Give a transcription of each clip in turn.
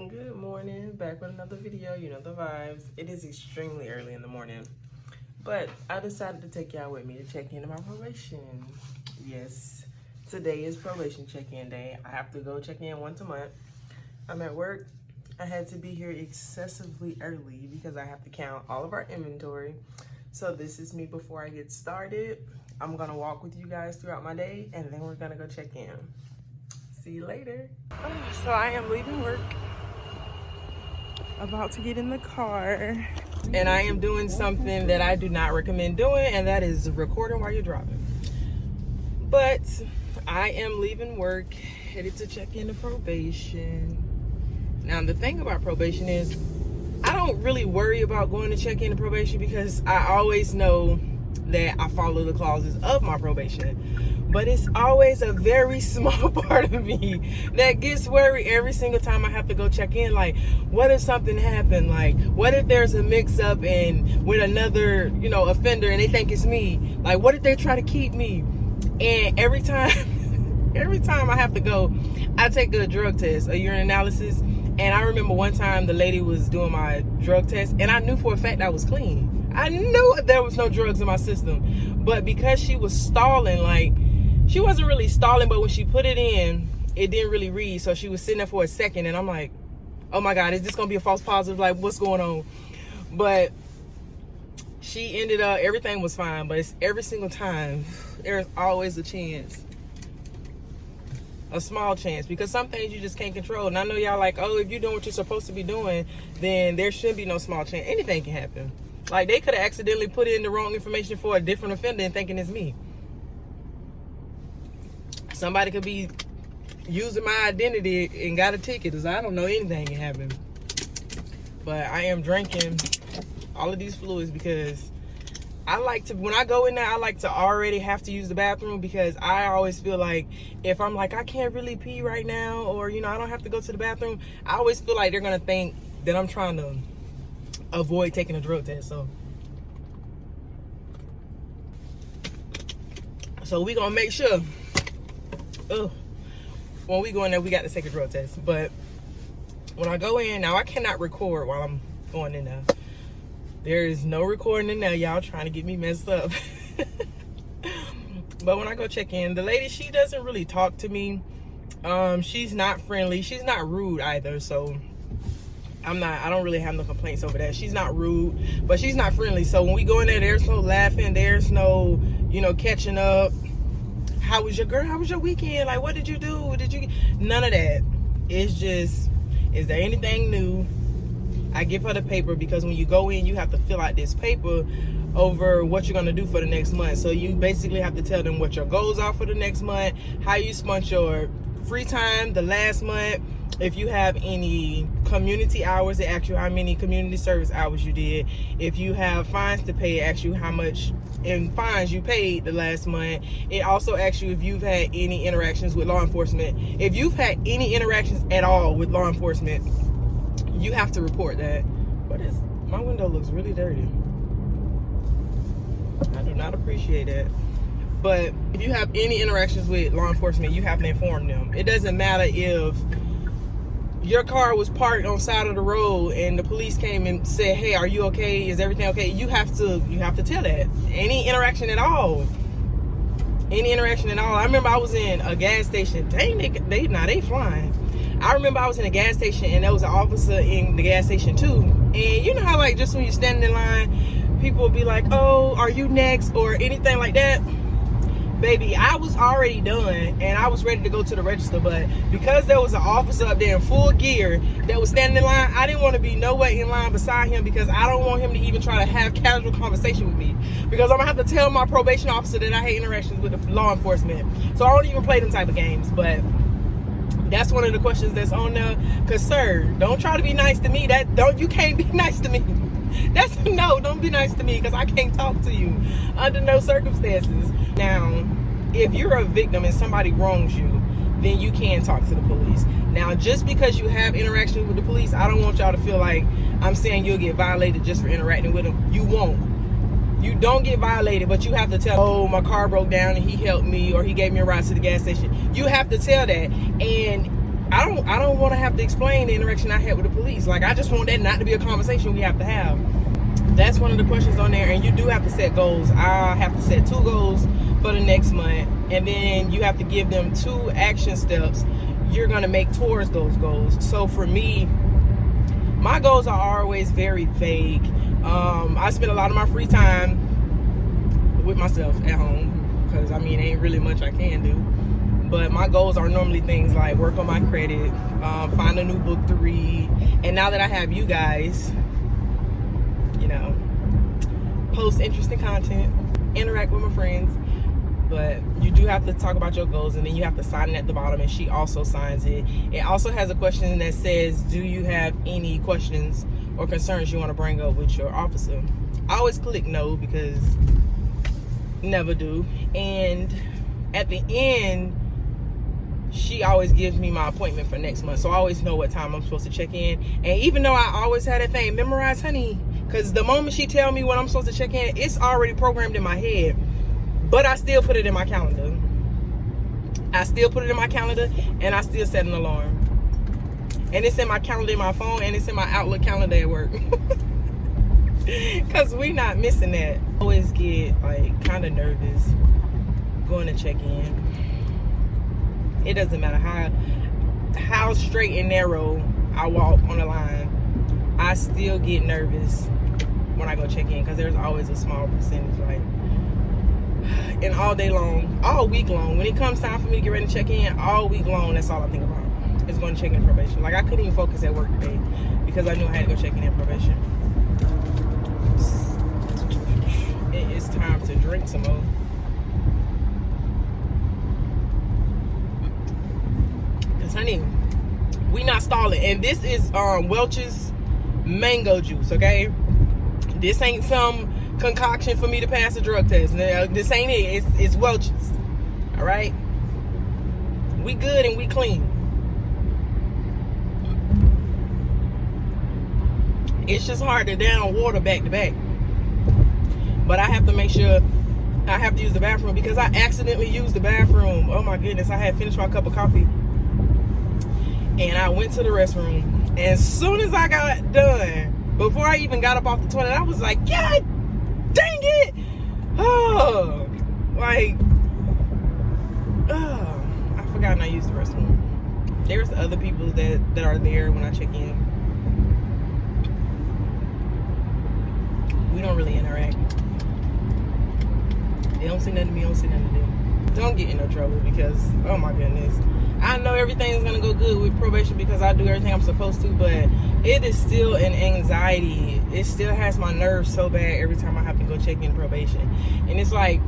Good morning, back with another video. You know the vibes. It is extremely early in the morning, but I decided to take y'all with me to check into my probation. Yes, today is probation check-in day. I have to go check in once a month. I'm at work. I had to be here excessively early because I have to count all of our inventory. So this is me before I get started. I'm gonna walk with you guys throughout my day, and then we're gonna go check in. See you later. So I am leaving work, about to get in the car, and I am doing something that I do not recommend doing, and that is recording while you're driving. But I am leaving work, headed to check into probation. Now the thing about probation is I don't really worry about going to check into probation because I always know that I follow the clauses of my probation. But it's always a very small part of me that gets worried every single time I have to go check in. Like, what if something happened? Like, what if there's a mix-up and with another, offender and they think it's me? Like, what if they try to keep me? And every time I have to go, I take a drug test, a urine analysis. And I remember one time the lady was doing my drug test, and I knew for a fact I was clean. I knew there was no drugs in my system. But because she was stalling, like, she wasn't really stalling, but when she put it in, it didn't really read. So she was sitting there for a second, and I'm like, oh my God, is this gonna be a false positive? Like, what's going on? But she ended up, everything was fine, but it's every single time, there's always a chance. A small chance, because some things you just can't control. And I know y'all like, oh, if you're doing what you're supposed to be doing, then there shouldn't be no small chance. Anything can happen. Like, they could have accidentally put in the wrong information for a different offender and thinking it's me. Somebody could be using my identity and got a ticket, because I don't know, anything can happen. But I am drinking all of these fluids because I like to, when I go in there, I like to already have to use the bathroom, because I always feel like if I'm like, I can't really pee right now, or, I don't have to go to the bathroom, I always feel like they're going to think that I'm trying to avoid taking a drug test. So we going to make sure, when we go in there, we got to take a drug test. But when I go in, now I cannot record while I'm going in there. There is no recording in there. Y'all trying to get me messed up. But when I go check in, the lady, she doesn't really talk to me. She's not friendly. She's not rude either. So I don't really have no complaints over that. She's not rude, but she's not friendly. So when we go in there, there's no laughing. There's no, catching up. How was your girl? How was your weekend? Like, what did you do? None of that. It's just, is there anything new? I give her the paper, because when you go in, you have to fill out this paper over what you're going to do for the next month. So you basically have to tell them what your goals are for the next month, how you spent your free time the last month. If you have any community hours, they ask you how many community service hours you did. If you have fines to pay, it asks you how much in fines you paid the last month. It also asks you if you've had any interactions with law enforcement. If you've had any interactions at all with law enforcement, you have to report that. My window looks really dirty. I do not appreciate it. But if you have any interactions with law enforcement, you have to inform them. It doesn't matter if your car was parked on the side of the road and the police came and said, hey, are you okay? Is everything okay? You have to tell that. Any interaction at all. I remember I was in a gas station. Dang, they flying. I remember I was in a gas station, and there was an officer in the gas station too. And you know how, like, just when you're standing in line, people will be like, oh, are you next? Or anything like that. Baby, I was already done, and I was ready to go to the register. But because there was an officer up there in full gear that was standing in line, I didn't want to be nowhere in line beside him, because I don't want him to even try to have casual conversation with me. Because I'm going to have to tell my probation officer that I hate interactions with the law enforcement. So I don't even play them type of games. But that's one of the questions that's on there. Because, sir, don't try to be nice to me. You can't be nice to me. Don't be nice to me, because I can't talk to you under no circumstances. Now, if you're a victim and somebody wrongs you, then you can talk to the police. Now, just because you have interactions with the police, I don't want y'all to feel like I'm saying you'll get violated just for interacting with them. You won't. You don't get violated, but you have to tell, oh, my car broke down and he helped me, or he gave me a ride to the gas station. You have to tell that. And I don't want to have to explain the interaction I had with the police. Like, I just want that not to be a conversation we have to have. That's one of the questions on there. And you do have to set goals. I have to set 2 goals for the next month, and then you have to give them 2 action steps you're going to make towards those goals. So for me, my goals are always very vague. I spend a lot of my free time with myself at home, because I mean, ain't really much I can do. But my goals are normally things like work on my credit, find a new book to read, and now that I have you guys, you know, post interesting content, interact with my friends. But you do have to talk about your goals, and then you have to sign it at the bottom, and she also signs it. It also has a question that says, do you have any questions or concerns you want to bring up with your officer? I always click no, because never do. And at the end, she always gives me my appointment for next month, so I always know what time I'm supposed to check in. And even though I always had that thing memorized, honey, because the moment she tell me when I'm supposed to check in, it's already programmed in my head. But I still put it in my calendar. I still put it in my calendar, and I still set an alarm. And it's in my calendar in my phone, and it's in my Outlook calendar at work. Because we not missing that. I always get like kind of nervous going to check in. It doesn't matter how straight and narrow I walk on the line, I still get nervous when I go check in, because there's always a small percentage, like, and all day long, all week long, when it comes time for me to get ready to check in, all week long, that's all I think about, is going to check in probation. Like, I couldn't even focus at work today because I knew I had to go check in probation. It's time to drink some more. Honey, we not stalling. And this is Welch's mango juice, okay? This ain't some concoction for me to pass a drug test. This ain't it. It's Welch's. All right? We good and we clean. It's just hard to down water back to back. But I have to make sure I have to use the bathroom, because I accidentally used the bathroom. Oh my goodness, I had finished my cup of coffee. And I went to the restroom. And as soon as I got done, before I even got up off the toilet, I was like, God dang it! Oh, like, oh, I forgot I used the restroom. There's other people that are there when I check in. We don't really interact. They don't say nothing to me, don't say nothing to them. Don't get in no trouble, because, oh my goodness, I know everything's gonna go good with probation because I do everything I'm supposed to, but it is still an anxiety. It still has my nerves so bad every time I have to go check in probation. And it's like,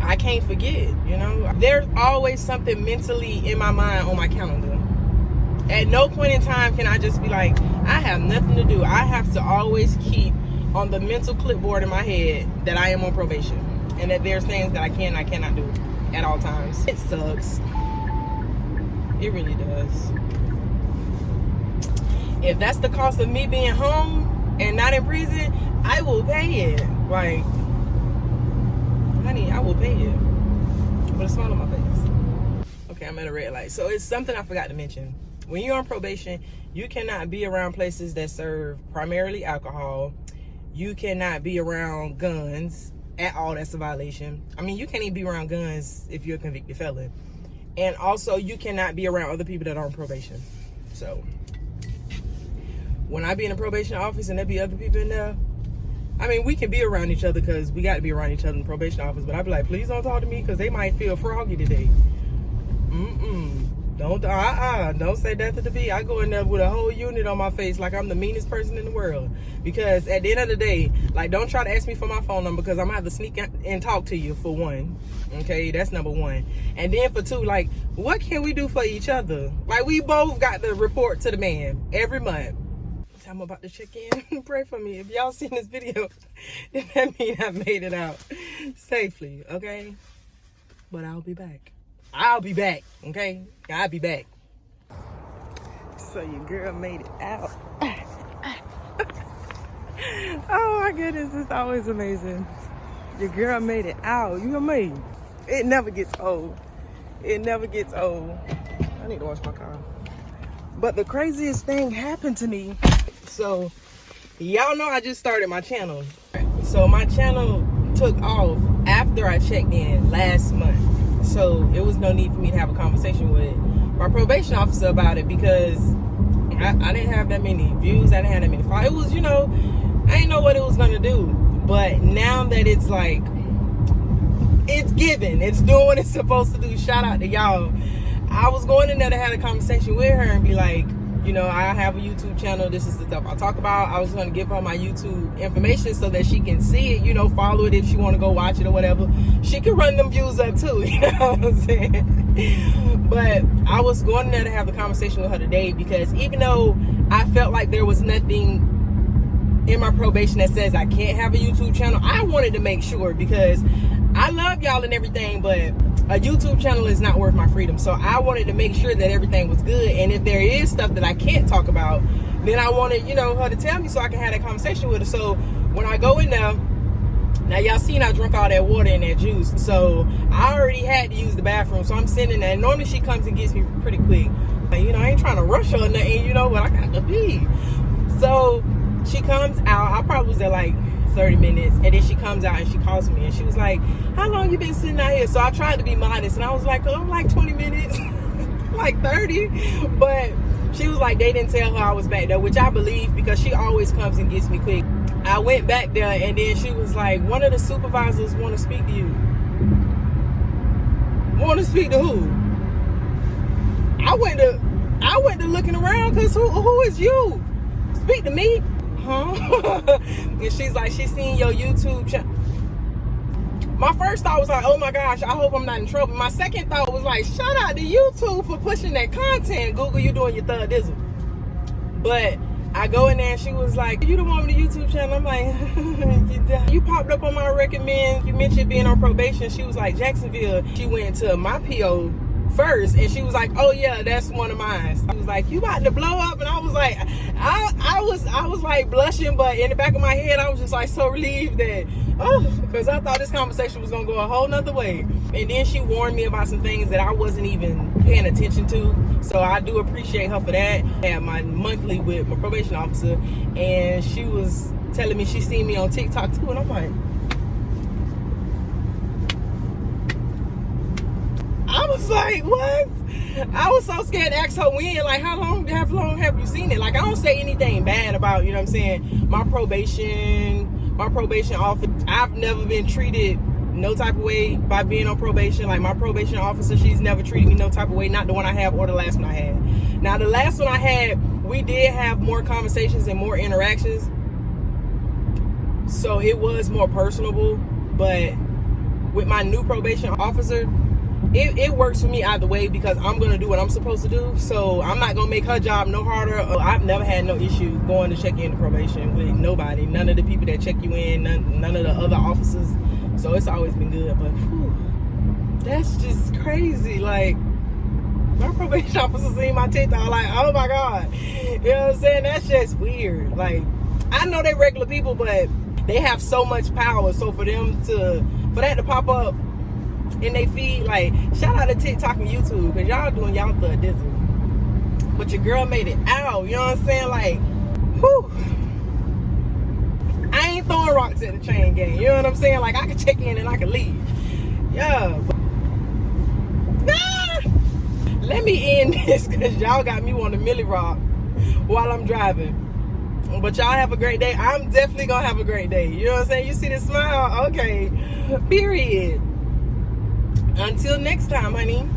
I can't forget, you know? There's always something mentally in my mind on my calendar. At no point in time can I just be like, I have nothing to do. I have to always keep on the mental clipboard in my head that I am on probation, and that there's things that I can and I cannot do at all times. It sucks. It really does. If that's the cost of me being home and not in prison, I will pay it. Like, honey, I will pay it. With a smile on my face. Okay, I'm at a red light. So it's something I forgot to mention. When you're on probation, you cannot be around places that serve primarily alcohol. You cannot be around guns at all. That's a violation. I mean, you can't even be around guns if you're a convicted felon. And also, you cannot be around other people that are on probation. So, when I be in a probation office and there be other people in there, I mean, we can be around each other because we got to be around each other in the probation office. But I'd be like, please don't talk to me, because they might feel froggy today. Don't say nothing to me. I go in there with a whole unit on my face like I'm the meanest person in the world. Because at the end of the day, like, don't try to ask me for my phone number, because I'm going to have to sneak and talk to you, for one. Okay, that's number one. And then for two, like, what can we do for each other? Like, we both got to report to the man every month. I'm about to check in. Pray for me. If y'all seen this video, then that means I made it out safely, okay? But I'll be back. I'll be back, okay? I'll be back. So your girl made it out. Oh my goodness, it's always amazing. Your girl made it out. You know what I mean? It never gets old. It never gets old. I need to wash my car. But the craziest thing happened to me. So y'all know I just started my channel. So my channel took off after I checked in last month. So it was no need for me to have a conversation with my probation officer about it, because I didn't have that many views. I didn't have that many followers. It was, you know, I didn't know what it was gonna do. But now that it's like, it's giving, it's doing what it's supposed to do. Shout out to y'all. I was going in there to have a conversation with her and be like, you know, I have a YouTube channel. This is the stuff I talk about. I was going to give her my YouTube information so that she can see it, you know, follow it if she want to go watch it or whatever. She can run them views up too, you know what I'm saying? But I was going in there to have the conversation with her today, because even though I felt like there was nothing in my probation that says I can't have a YouTube channel, I wanted to make sure, because I love y'all and everything, but a YouTube channel is not worth my freedom. So I wanted to make sure that everything was good. And if there is stuff that I can't talk about, then I wanted, you know, her to tell me so I can have that conversation with her. So when I go in there, now y'all seen I drunk all that water and that juice. So I already had to use the bathroom. So I'm sitting there. Normally she comes and gets me pretty quick. But, you know, I ain't trying to rush her or nothing, you know, but I got to pee. So she comes out. I probably was there like 30 minutes, and then she comes out and she calls me and she was like, how long you been sitting out here? So I tried to be modest and I was like, oh, like 20 minutes like 30. But she was like, they didn't tell her I was back there, which I believe, because she always comes and gets me quick. I went back there and then she was like, one of the supervisors want to speak to you. Want to speak to who? I went to looking around, because who is you? Speak to me. And she's like, she's seen your YouTube channel. My first thought was like, oh my gosh, I hope I'm not in trouble. My second thought was like, shout out to YouTube for pushing that content. Google, you doing your thug dizzle. But I go in there and she was like, you the one with the YouTube channel? I'm like, you popped up on my recommend. You mentioned being on probation. She was like, Jacksonville. She went to my PO first and she was like, oh yeah, that's one of mine. I was like, you about to blow up? And I was like, I was like blushing, but in the back of my head I was just like so relieved that, because I thought this conversation was gonna go a whole nother way. And then she warned me about some things that I wasn't even paying attention to, so I do appreciate her for that. I had my monthly with my probation officer, and she was telling me she seen me on TikTok too, and I'm like, I was like, what? I was so scared to ask her when, like, how long have you seen it? Like, I don't say anything bad about, you know what I'm saying, my probation officer. I've never been treated no type of way by being on probation. Like, my probation officer, she's never treated me no type of way, not the one I have or the last one I had. Now, the last one I had, we did have more conversations and more interactions, so it was more personable. But with my new probation officer, it works for me either way, because I'm going to do what I'm supposed to do. So I'm not going to make her job no harder. I've never had no issue going to check in to probation with nobody. None of the people that check you in, none of the other officers. So it's always been good. But whew, that's just crazy. Like, my probation officer seen my TikTok, like, oh my God. You know what I'm saying? That's just weird. Like, I know they're regular people, but they have so much power. So for that to pop up in they feed, like, shout out to TikTok and YouTube, because y'all doing y'all thug dizzle. But your girl made it out, you know what I'm saying? Like, whew. I ain't throwing rocks at the chain gang, you know what I'm saying? Like, I can check in and I can leave. Yeah. Let me end this, because y'all got me on the Millie Rock while I'm driving. But y'all have a great day. I'm definitely gonna have a great day. You know what I'm saying? You see the smile? Okay. Period. Until next time, honey.